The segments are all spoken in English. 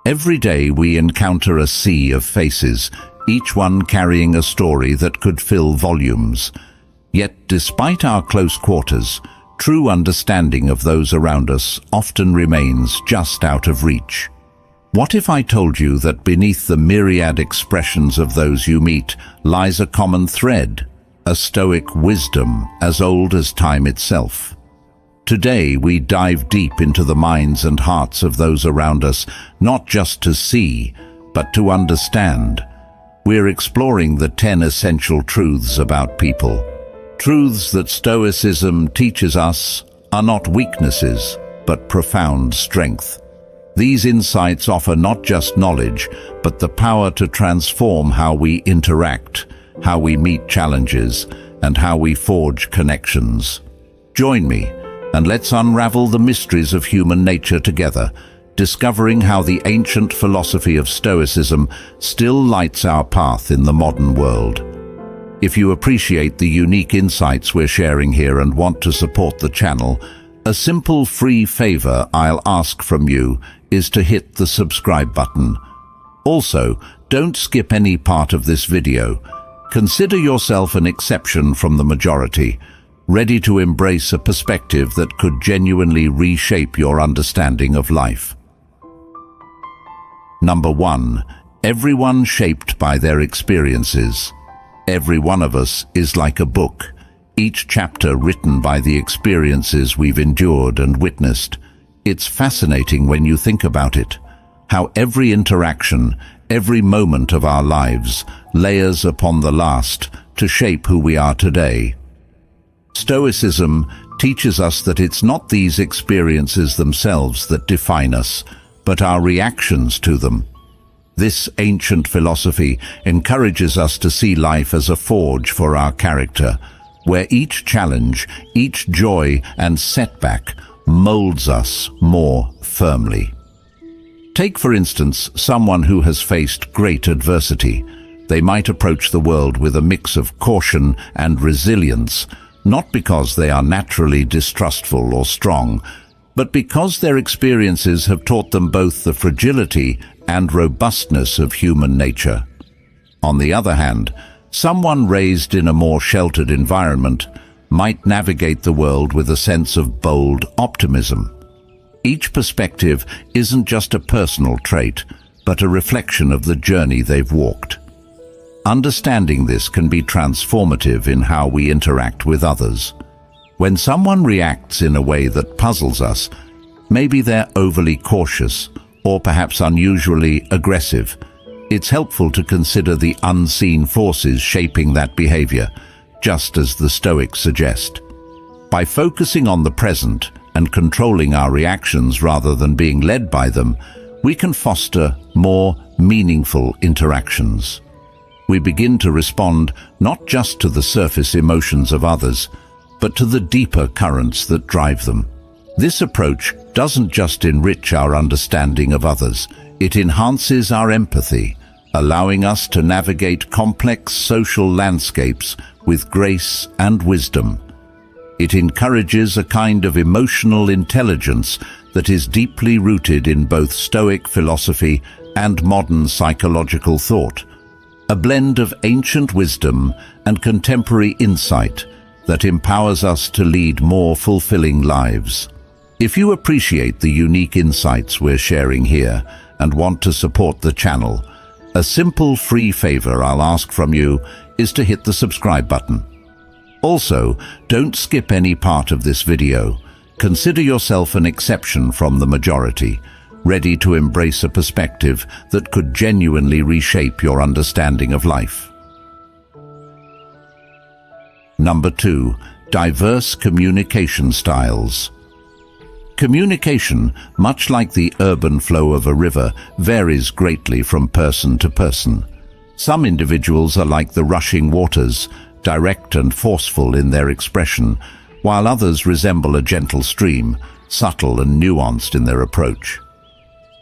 Every day we encounter a sea of faces, each one carrying a story that could fill volumes. Yet, despite our close quarters, true understanding of those around us often remains just out of reach. What if I told you that beneath the myriad expressions of those you meet lies a common thread, a Stoic wisdom as old as time itself? Today we dive deep into the minds and hearts of those around us, not just to see, but to understand. We're exploring the 10 essential truths about people. Truths that Stoicism teaches us are not weaknesses, but profound strength. These insights offer not just knowledge, but the power to transform how we interact, how we meet challenges, and how we forge connections. Join me, and let's unravel the mysteries of human nature together, discovering how the ancient philosophy of Stoicism still lights our path in the modern world. If you appreciate the unique insights we're sharing here and want to support the channel, a simple free favor I'll ask from you is to hit the subscribe button. Also, don't skip any part of this video. Consider yourself an exception from the majority, ready to embrace a perspective that could genuinely reshape your understanding of life. Number 1. Everyone shaped by their experiences. Every one of us is like a book, each chapter written by the experiences we've endured and witnessed. It's fascinating when you think about it, how every interaction, every moment of our lives layers upon the last to shape who we are today. Stoicism teaches us that it's not these experiences themselves that define us, but our reactions to them. This ancient philosophy encourages us to see life as a forge for our character, where each challenge, each joy and setback molds us more firmly. Take, for instance, someone who has faced great adversity. They might approach the world with a mix of caution and resilience, not because they are naturally distrustful or strong, but because their experiences have taught them both the fragility and robustness of human nature. On the other hand, someone raised in a more sheltered environment might navigate the world with a sense of bold optimism. Each perspective isn't just a personal trait, but a reflection of the journey they've walked. Understanding this can be transformative in how we interact with others. When someone reacts in a way that puzzles us, maybe they're overly cautious or perhaps unusually aggressive, it's helpful to consider the unseen forces shaping that behavior, just as the Stoics suggest. By focusing on the present and controlling our reactions rather than being led by them, we can foster more meaningful interactions. We begin to respond not just to the surface emotions of others, but to the deeper currents that drive them. This approach doesn't just enrich our understanding of others, it enhances our empathy, allowing us to navigate complex social landscapes with grace and wisdom. It encourages a kind of emotional intelligence that is deeply rooted in both Stoic philosophy and modern psychological thought, a blend of ancient wisdom and contemporary insight that empowers us to lead more fulfilling lives. If you appreciate the unique insights we're sharing here and want to support the channel, a simple free favor I'll ask from you is to hit the subscribe button. Also, don't skip any part of this video. Consider yourself an exception from the majority, ready to embrace a perspective that could genuinely reshape your understanding of life. Number 2. Diverse communication styles. Communication, much like the urban flow of a river, varies greatly from person to person. Some individuals are like the rushing waters, direct and forceful in their expression, while others resemble a gentle stream, subtle and nuanced in their approach.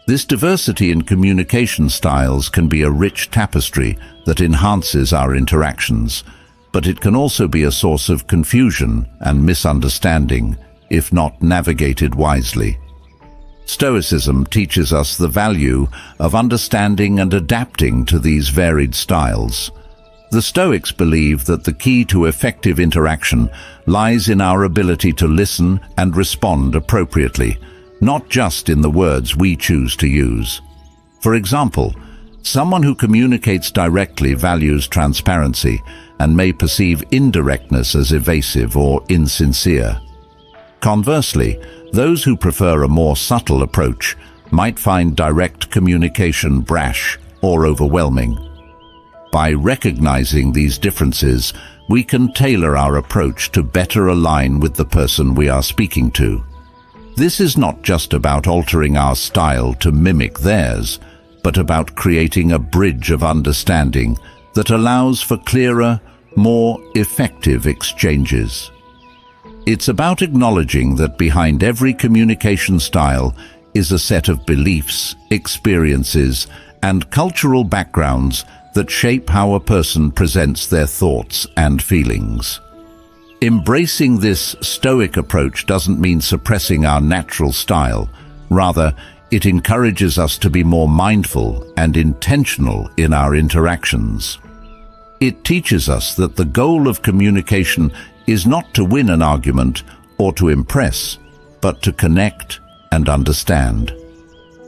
This diversity in communication styles can be a rich tapestry that enhances our interactions, but it can also be a source of confusion and misunderstanding if not navigated wisely. Stoicism teaches us the value of understanding and adapting to these varied styles. The Stoics believe that the key to effective interaction lies in our ability to listen and respond appropriately, not just in the words we choose to use. For example, someone who communicates directly values transparency and may perceive indirectness as evasive or insincere. Conversely, those who prefer a more subtle approach might find direct communication brash or overwhelming. By recognizing these differences, we can tailor our approach to better align with the person we are speaking to. This is not just about altering our style to mimic theirs, but about creating a bridge of understanding that allows for clearer, more effective exchanges. It's about acknowledging that behind every communication style is a set of beliefs, experiences, and cultural backgrounds that shape how a person presents their thoughts and feelings. Embracing this Stoic approach doesn't mean suppressing our natural style. Rather, it encourages us to be more mindful and intentional in our interactions. It teaches us that the goal of communication is not to win an argument or to impress, but to connect and understand.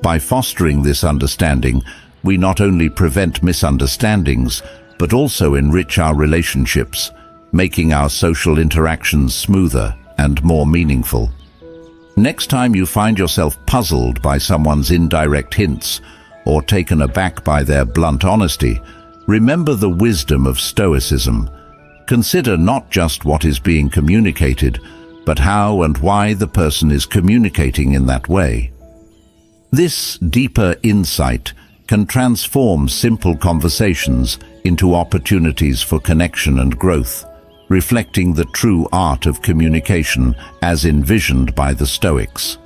By fostering this understanding, we not only prevent misunderstandings, but also enrich our relationships, making our social interactions smoother and more meaningful. Next time you find yourself puzzled by someone's indirect hints or taken aback by their blunt honesty, remember the wisdom of Stoicism. Consider not just what is being communicated, but how and why the person is communicating in that way. This deeper insight can transform simple conversations into opportunities for connection and growth, reflecting the true art of communication as envisioned by the Stoics.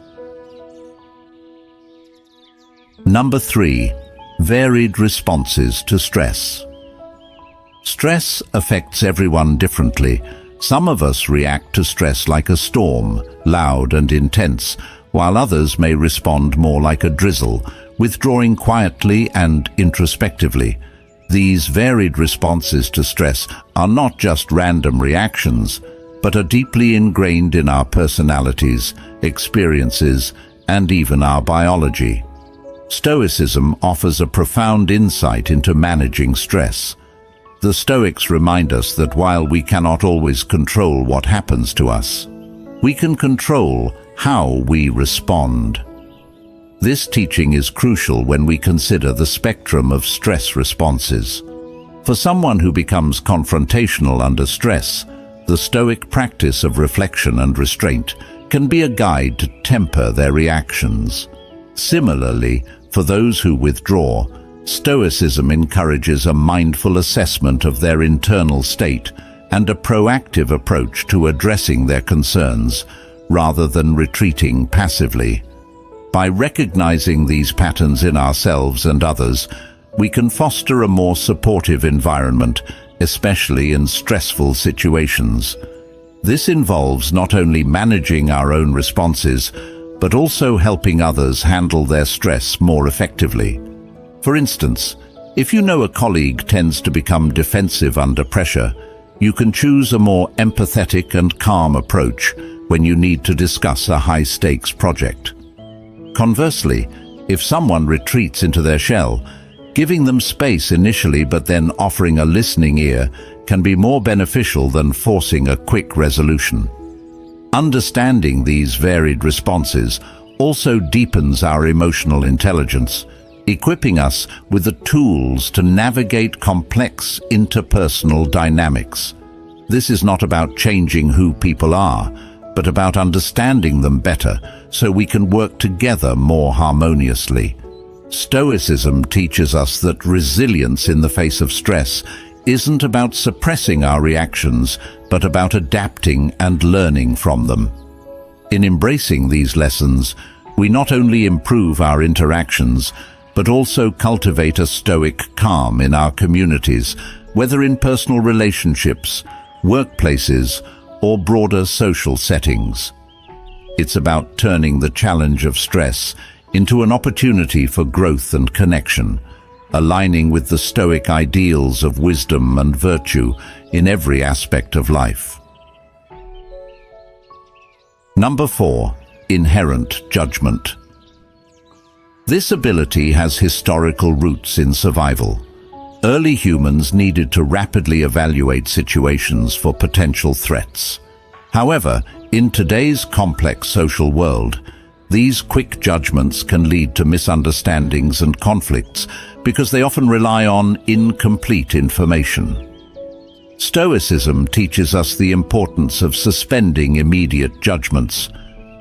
Number 3. Varied responses to stress. Stress affects everyone differently. Some of us react to stress like a storm, loud and intense, while others may respond more like a drizzle, withdrawing quietly and introspectively. These varied responses to stress are not just random reactions, but are deeply ingrained in our personalities, experiences, and even our biology. Stoicism offers a profound insight into managing stress. The Stoics remind us that while we cannot always control what happens to us, we can control how we respond. This teaching is crucial when we consider the spectrum of stress responses. For someone who becomes confrontational under stress, the Stoic practice of reflection and restraint can be a guide to temper their reactions. Similarly, for those who withdraw, Stoicism encourages a mindful assessment of their internal state and a proactive approach to addressing their concerns, rather than retreating passively. By recognizing these patterns in ourselves and others, we can foster a more supportive environment, especially in stressful situations. This involves not only managing our own responses, but also helping others handle their stress more effectively. For instance, if you know a colleague tends to become defensive under pressure, you can choose a more empathetic and calm approach when you need to discuss a high-stakes project. Conversely, if someone retreats into their shell, giving them space initially but then offering a listening ear can be more beneficial than forcing a quick resolution. Understanding these varied responses also deepens our emotional intelligence, equipping us with the tools to navigate complex interpersonal dynamics. This is not about changing who people are, but about understanding them better so we can work together more harmoniously. Stoicism teaches us that resilience in the face of stress isn't about suppressing our reactions, but about adapting and learning from them. In embracing these lessons, we not only improve our interactions, but also cultivate a stoic calm in our communities, whether in personal relationships, workplaces, or broader social settings. It's about turning the challenge of stress into an opportunity for growth and connection, aligning with the Stoic ideals of wisdom and virtue in every aspect of life. Number 4. Inherent judgment. This ability has historical roots in survival. Early humans needed to rapidly evaluate situations for potential threats. However, in today's complex social world, these quick judgments can lead to misunderstandings and conflicts because they often rely on incomplete information. Stoicism teaches us the importance of suspending immediate judgments.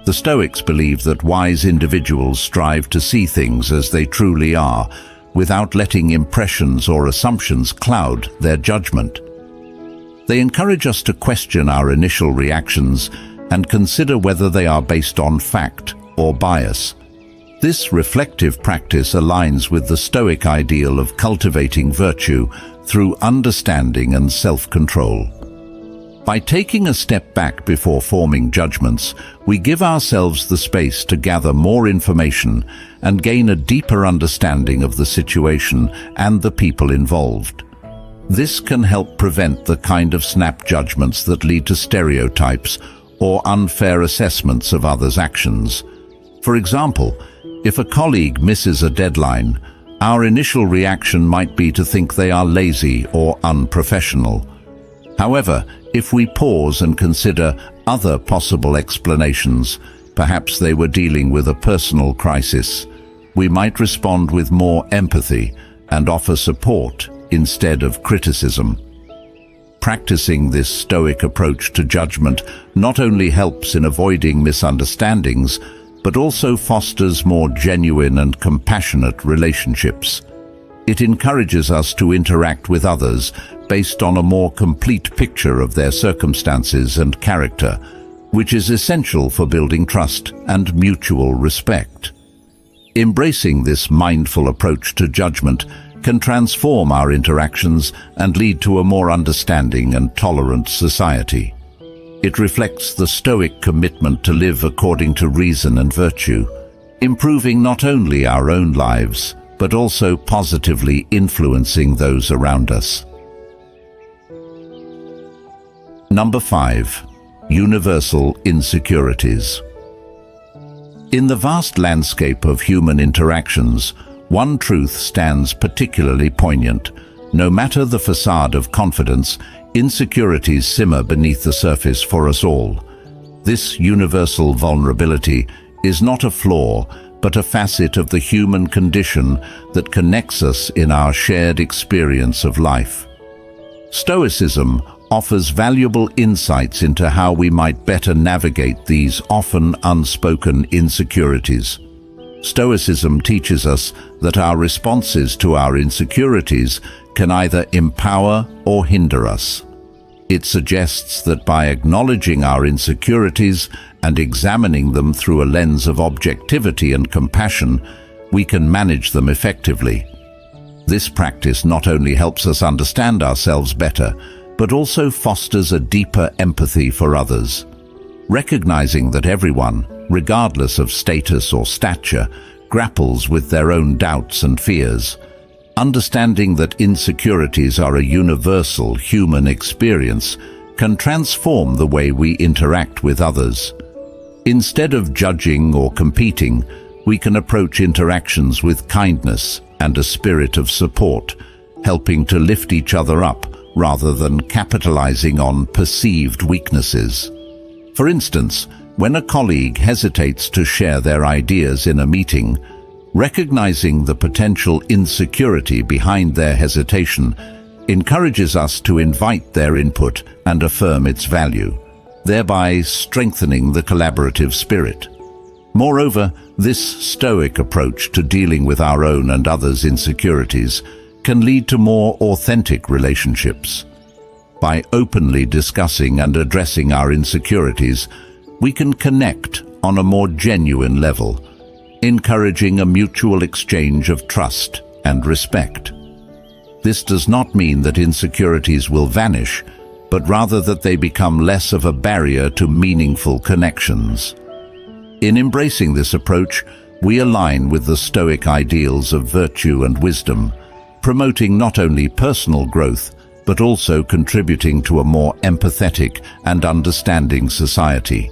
The Stoics believe that wise individuals strive to see things as they truly are, without letting impressions or assumptions cloud their judgment. They encourage us to question our initial reactions and consider whether they are based on fact or bias. This reflective practice aligns with the Stoic ideal of cultivating virtue through understanding and self-control. By taking a step back before forming judgments, we give ourselves the space to gather more information and gain a deeper understanding of the situation and the people involved. This can help prevent the kind of snap judgments that lead to stereotypes or unfair assessments of others' actions. For example, if a colleague misses a deadline, our initial reaction might be to think they are lazy or unprofessional. However, if we pause and consider other possible explanations, perhaps they were dealing with a personal crisis, we might respond with more empathy and offer support instead of criticism. Practicing this Stoic approach to judgment not only helps in avoiding misunderstandings, but also fosters more genuine and compassionate relationships. It encourages us to interact with others based on a more complete picture of their circumstances and character, which is essential for building trust and mutual respect. Embracing this mindful approach to judgment can transform our interactions and lead to a more understanding and tolerant society. It reflects the Stoic commitment to live according to reason and virtue, improving not only our own lives, but also positively influencing those around us. Number 5. Universal insecurities. In the vast landscape of human interactions, one truth stands particularly poignant. No matter the facade of confidence, insecurities simmer beneath the surface for us all. This universal vulnerability is not a flaw, but a facet of the human condition that connects us in our shared experience of life. Stoicism offers valuable insights into how we might better navigate these often unspoken insecurities. Stoicism teaches us that our responses to our insecurities can either empower or hinder us. It suggests that by acknowledging our insecurities and examining them through a lens of objectivity and compassion, we can manage them effectively. This practice not only helps us understand ourselves better, but also fosters a deeper empathy for others. Recognizing that everyone, regardless of status or stature, grapples with their own doubts and fears. Understanding that insecurities are a universal human experience can transform the way we interact with others. Instead of judging or competing, we can approach interactions with kindness and a spirit of support, helping to lift each other up rather than capitalizing on perceived weaknesses. For instance, when a colleague hesitates to share their ideas in a meeting, recognizing the potential insecurity behind their hesitation encourages us to invite their input and affirm its value, thereby strengthening the collaborative spirit. Moreover, this Stoic approach to dealing with our own and others' insecurities can lead to more authentic relationships. By openly discussing and addressing our insecurities, we can connect on a more genuine level, encouraging a mutual exchange of trust and respect. This does not mean that insecurities will vanish, but rather that they become less of a barrier to meaningful connections. In embracing this approach, we align with the Stoic ideals of virtue and wisdom, promoting not only personal growth, but also contributing to a more empathetic and understanding society.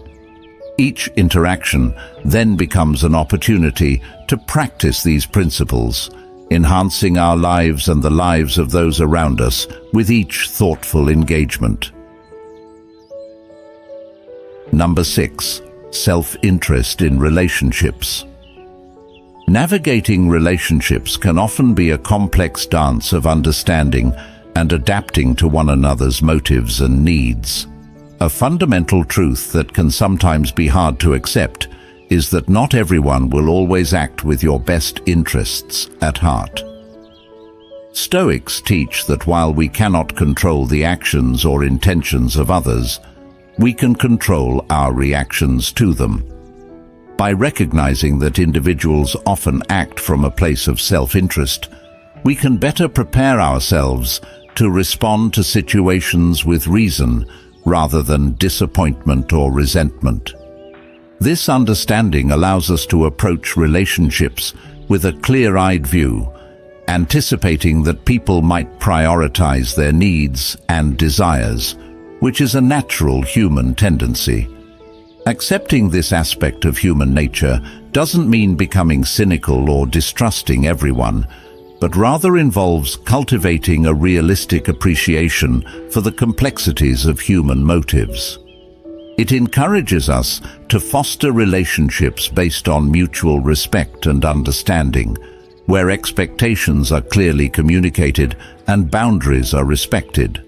Each interaction then becomes an opportunity to practice these principles, enhancing our lives and the lives of those around us with each thoughtful engagement. Number 6. Self-interest in relationships. Navigating relationships can often be a complex dance of understanding and adapting to one another's motives and needs. A fundamental truth that can sometimes be hard to accept is that not everyone will always act with your best interests at heart. Stoics teach that while we cannot control the actions or intentions of others, we can control our reactions to them. By recognizing that individuals often act from a place of self-interest, we can better prepare ourselves to respond to situations with reason rather than disappointment or resentment. This understanding allows us to approach relationships with a clear-eyed view, anticipating that people might prioritize their needs and desires, which is a natural human tendency. Accepting this aspect of human nature doesn't mean becoming cynical or distrusting everyone, but rather involves cultivating a realistic appreciation for the complexities of human motives. It encourages us to foster relationships based on mutual respect and understanding, where expectations are clearly communicated and boundaries are respected.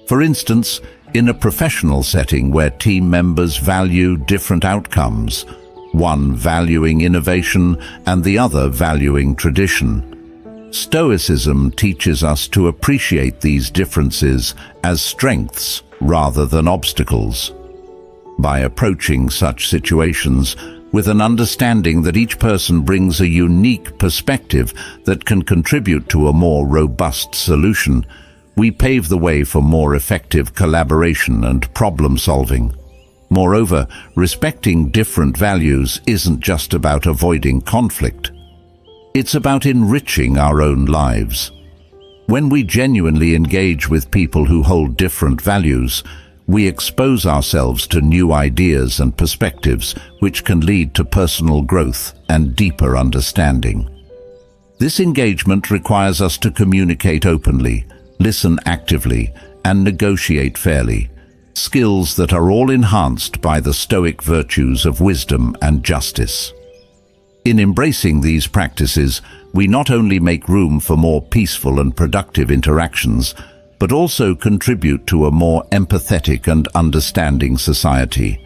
For instance, in a professional setting where team members value different outcomes, one valuing innovation and the other valuing tradition, Stoicism teaches us to appreciate these differences as strengths rather than obstacles. By approaching such situations with an understanding that each person brings a unique perspective that can contribute to a more robust solution, we pave the way for more effective collaboration and problem-solving. Moreover, respecting different values isn't just about avoiding conflict. It's about enriching our own lives. When we genuinely engage with people who hold different values, we expose ourselves to new ideas and perspectives which can lead to personal growth and deeper understanding. This engagement requires us to communicate openly, listen actively, and negotiate fairly, skills that are all enhanced by the Stoic virtues of wisdom and justice. In embracing these practices, we not only make room for more peaceful and productive interactions, but also contribute to a more empathetic and understanding society.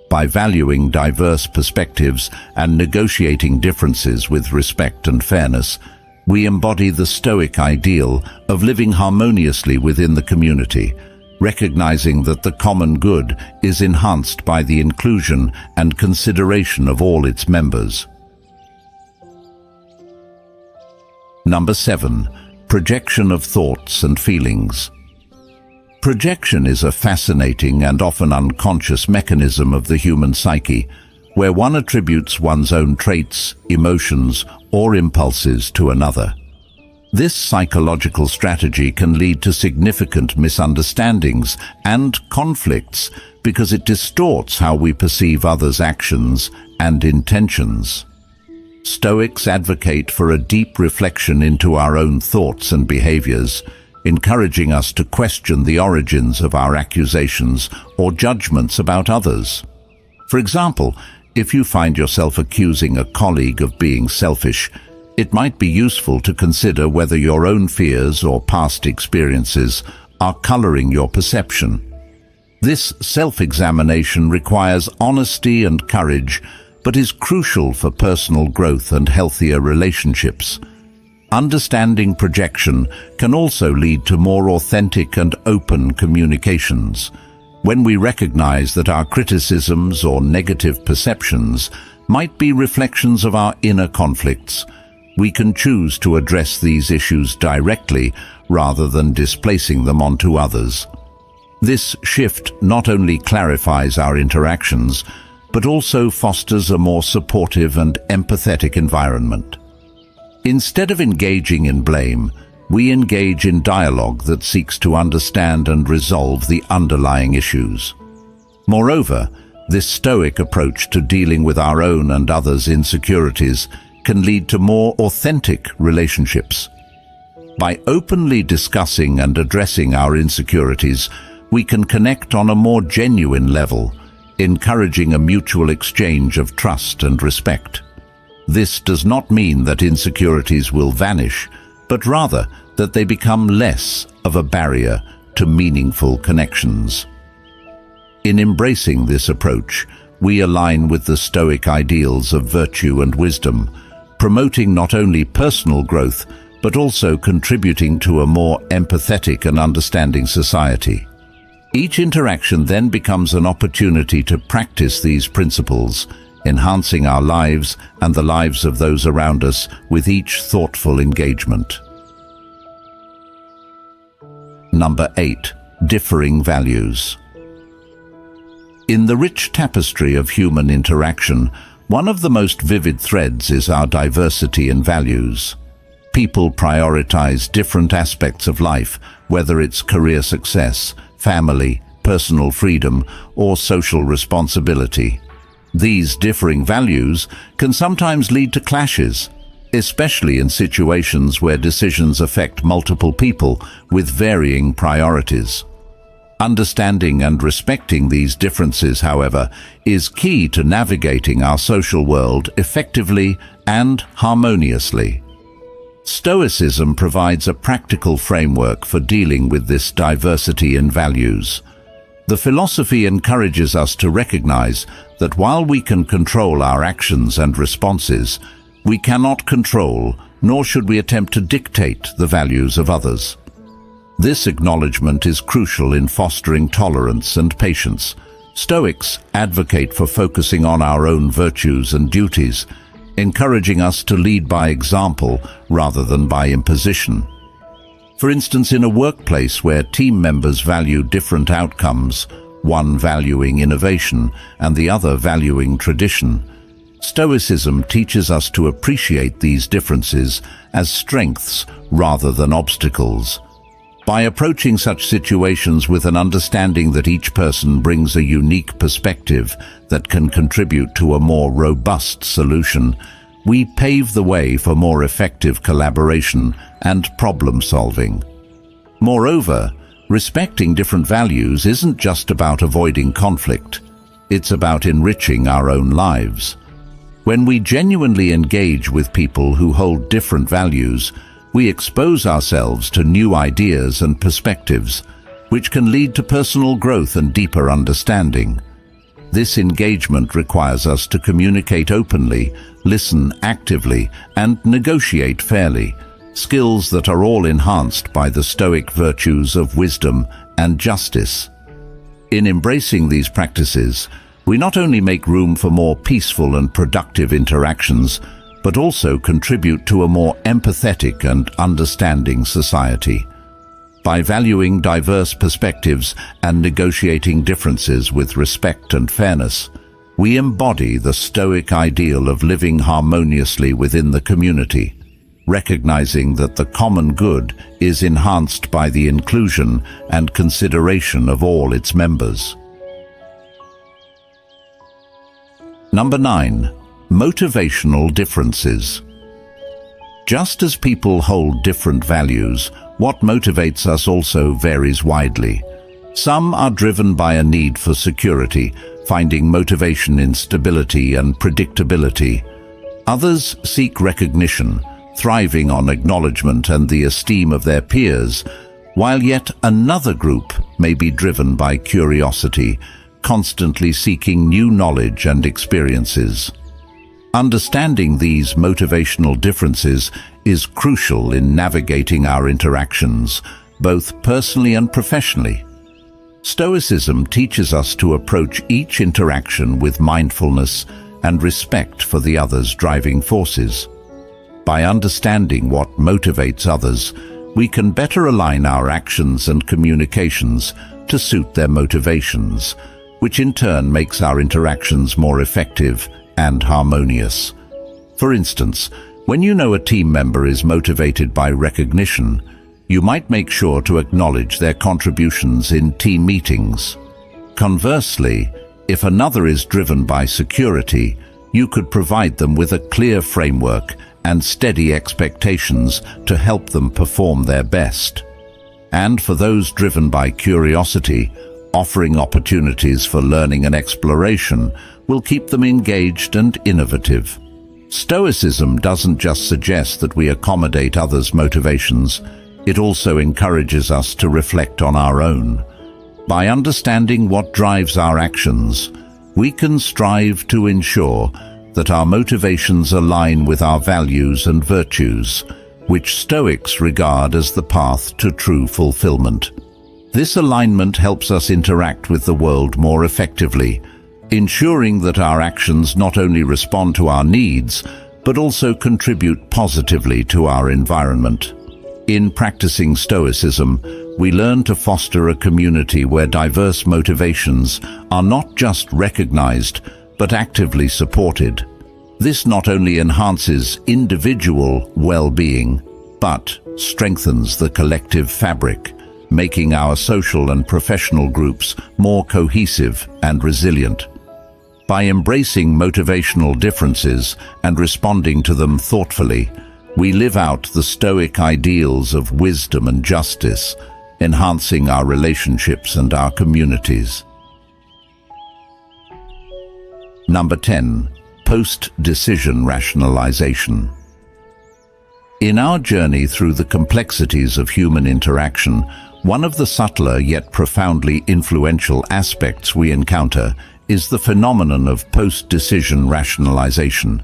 By valuing diverse perspectives and negotiating differences with respect and fairness, we embody the Stoic ideal of living harmoniously within the community, recognizing that the common good is enhanced by the inclusion and consideration of all its members. Number 7. Projection of thoughts and feelings. Projection is a fascinating and often unconscious mechanism of the human psyche, where one attributes one's own traits, emotions, or impulses to another. This psychological strategy can lead to significant misunderstandings and conflicts because it distorts how we perceive others' actions and intentions. Stoics advocate for a deep reflection into our own thoughts and behaviors, encouraging us to question the origins of our accusations or judgments about others. For example, if you find yourself accusing a colleague of being selfish, it might be useful to consider whether your own fears or past experiences are coloring your perception. This self-examination requires honesty and courage, but is crucial for personal growth and healthier relationships. Understanding projection can also lead to more authentic and open communications. When we recognize that our criticisms or negative perceptions might be reflections of our inner conflicts, we can choose to address these issues directly rather than displacing them onto others. This shift not only clarifies our interactions, but also fosters a more supportive and empathetic environment. Instead of engaging in blame, we engage in dialogue that seeks to understand and resolve the underlying issues. Moreover, this Stoic approach to dealing with our own and others' insecurities can lead to more authentic relationships. By openly discussing and addressing our insecurities, we can connect on a more genuine level, encouraging a mutual exchange of trust and respect. This does not mean that insecurities will vanish, but rather that they become less of a barrier to meaningful connections. In embracing this approach, we align with the Stoic ideals of virtue and wisdom, promoting not only personal growth, but also contributing to a more empathetic and understanding society. Each interaction then becomes an opportunity to practice these principles, enhancing our lives and the lives of those around us with each thoughtful engagement. Number 8. Differing values. In the rich tapestry of human interaction, one of the most vivid threads is our diversity in values. People prioritize different aspects of life, whether it's career success, family, personal freedom, or social responsibility. These differing values can sometimes lead to clashes, especially in situations where decisions affect multiple people with varying priorities. Understanding and respecting these differences, however, is key to navigating our social world effectively and harmoniously. Stoicism provides a practical framework for dealing with this diversity in values. The philosophy encourages us to recognize that while we can control our actions and responses, we cannot control, nor should we attempt to dictate the values of others. This acknowledgement is crucial in fostering tolerance and patience. Stoics advocate for focusing on our own virtues and duties, encouraging us to lead by example rather than by imposition. For instance, in a workplace where team members value different outcomes, one valuing innovation and the other valuing tradition, Stoicism teaches us to appreciate these differences as strengths rather than obstacles. By approaching such situations with an understanding that each person brings a unique perspective that can contribute to a more robust solution, we pave the way for more effective collaboration and problem-solving. Moreover, respecting different values isn't just about avoiding conflict. It's about enriching our own lives. When we genuinely engage with people who hold different values, we expose ourselves to new ideas and perspectives, which can lead to personal growth and deeper understanding. This engagement requires us to communicate openly, listen actively, and negotiate fairly, skills that are all enhanced by the Stoic virtues of wisdom and justice. In embracing these practices, we not only make room for more peaceful and productive interactions, but also contribute to a more empathetic and understanding society. By valuing diverse perspectives and negotiating differences with respect and fairness, we embody the Stoic ideal of living harmoniously within the community, recognizing that the common good is enhanced by the inclusion and consideration of all its members. Number 9. Motivational differences. Just as people hold different values, what motivates us also varies widely. Some are driven by a need for security, finding motivation in stability and predictability. Others seek recognition, thriving on acknowledgement and the esteem of their peers, while yet another group may be driven by curiosity, constantly seeking new knowledge and experiences. Understanding these motivational differences is crucial in navigating our interactions, both personally and professionally. Stoicism teaches us to approach each interaction with mindfulness and respect for the other's driving forces. By understanding what motivates others, we can better align our actions and communications to suit their motivations, which in turn makes our interactions more effective and harmonious. For instance, when you know a team member is motivated by recognition, you might make sure to acknowledge their contributions in team meetings. Conversely, if another is driven by security, you could provide them with a clear framework and steady expectations to help them perform their best. And for those driven by curiosity, offering opportunities for learning and exploration will keep them engaged and innovative. Stoicism doesn't just suggest that we accommodate others' motivations, it also encourages us to reflect on our own. By understanding what drives our actions, we can strive to ensure that our motivations align with our values and virtues, which Stoics regard as the path to true fulfillment. This alignment helps us interact with the world more effectively, ensuring that our actions not only respond to our needs, but also contribute positively to our environment. In practicing Stoicism, we learn to foster a community where diverse motivations are not just recognized, but actively supported. This not only enhances individual well-being, but strengthens the collective fabric, making our social and professional groups more cohesive and resilient. By embracing motivational differences and responding to them thoughtfully, we live out the Stoic ideals of wisdom and justice, enhancing our relationships and our communities. Number 10. Post-decision rationalization. In our journey through the complexities of human interaction, one of the subtler yet profoundly influential aspects we encounter is the phenomenon of post-decision rationalization.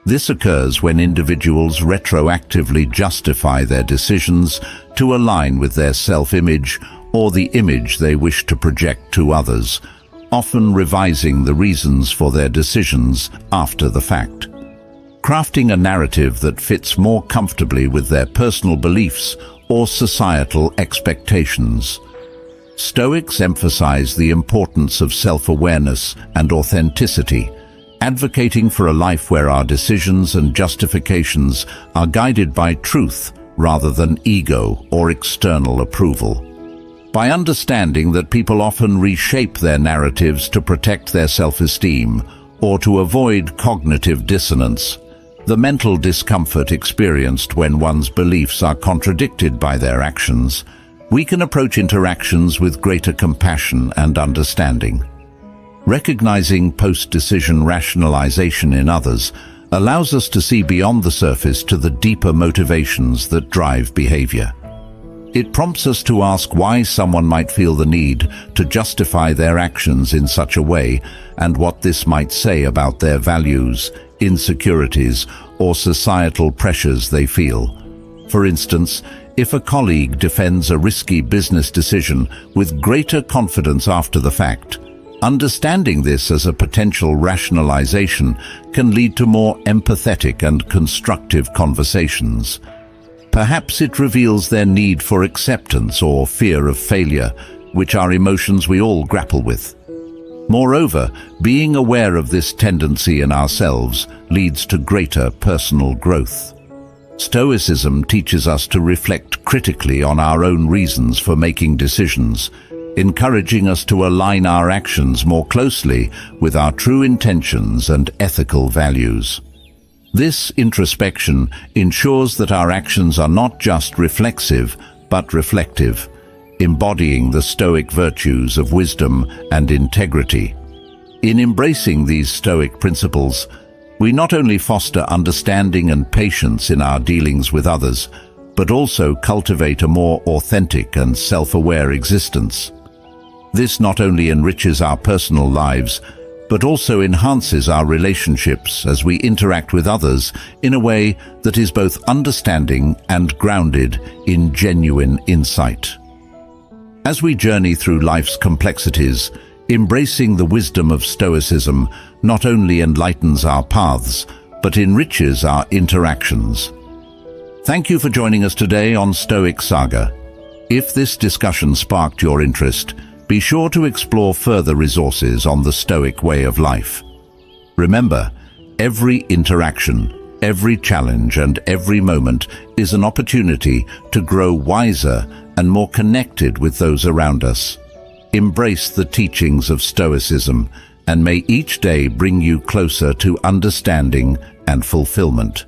This occurs when individuals retroactively justify their decisions to align with their self-image or the image they wish to project to others, often revising the reasons for their decisions after the fact. Crafting a narrative that fits more comfortably with their personal beliefs or societal expectations. Stoics emphasize the importance of self-awareness and authenticity, advocating for a life where our decisions and justifications are guided by truth rather than ego or external approval. By understanding that people often reshape their narratives to protect their self-esteem or to avoid cognitive dissonance, the mental discomfort experienced when one's beliefs are contradicted by their actions, we can approach interactions with greater compassion and understanding. Recognizing post-decision rationalization in others allows us to see beyond the surface to the deeper motivations that drive behavior. It prompts us to ask why someone might feel the need to justify their actions in such a way and what this might say about their values, insecurities, or societal pressures they feel. For instance, if a colleague defends a risky business decision with greater confidence after the fact, understanding this as a potential rationalization can lead to more empathetic and constructive conversations. Perhaps it reveals their need for acceptance or fear of failure, which are emotions we all grapple with. Moreover, being aware of this tendency in ourselves leads to greater personal growth. Stoicism teaches us to reflect critically on our own reasons for making decisions, encouraging us to align our actions more closely with our true intentions and ethical values. This introspection ensures that our actions are not just reflexive, but reflective, embodying the Stoic virtues of wisdom and integrity. In embracing these Stoic principles, we not only foster understanding and patience in our dealings with others, but also cultivate a more authentic and self-aware existence. This not only enriches our personal lives, but also enhances our relationships as we interact with others in a way that is both understanding and grounded in genuine insight. As we journey through life's complexities, embracing the wisdom of Stoicism not only enlightens our paths, but enriches our interactions. Thank you for joining us today on Stoic Saga. If this discussion sparked your interest, Be sure to explore further resources on the Stoic way of life. Remember, every interaction, every challenge and every moment is an opportunity to grow wiser and more connected with those around us. Embrace the teachings of Stoicism, and may each day bring you closer to understanding and fulfillment.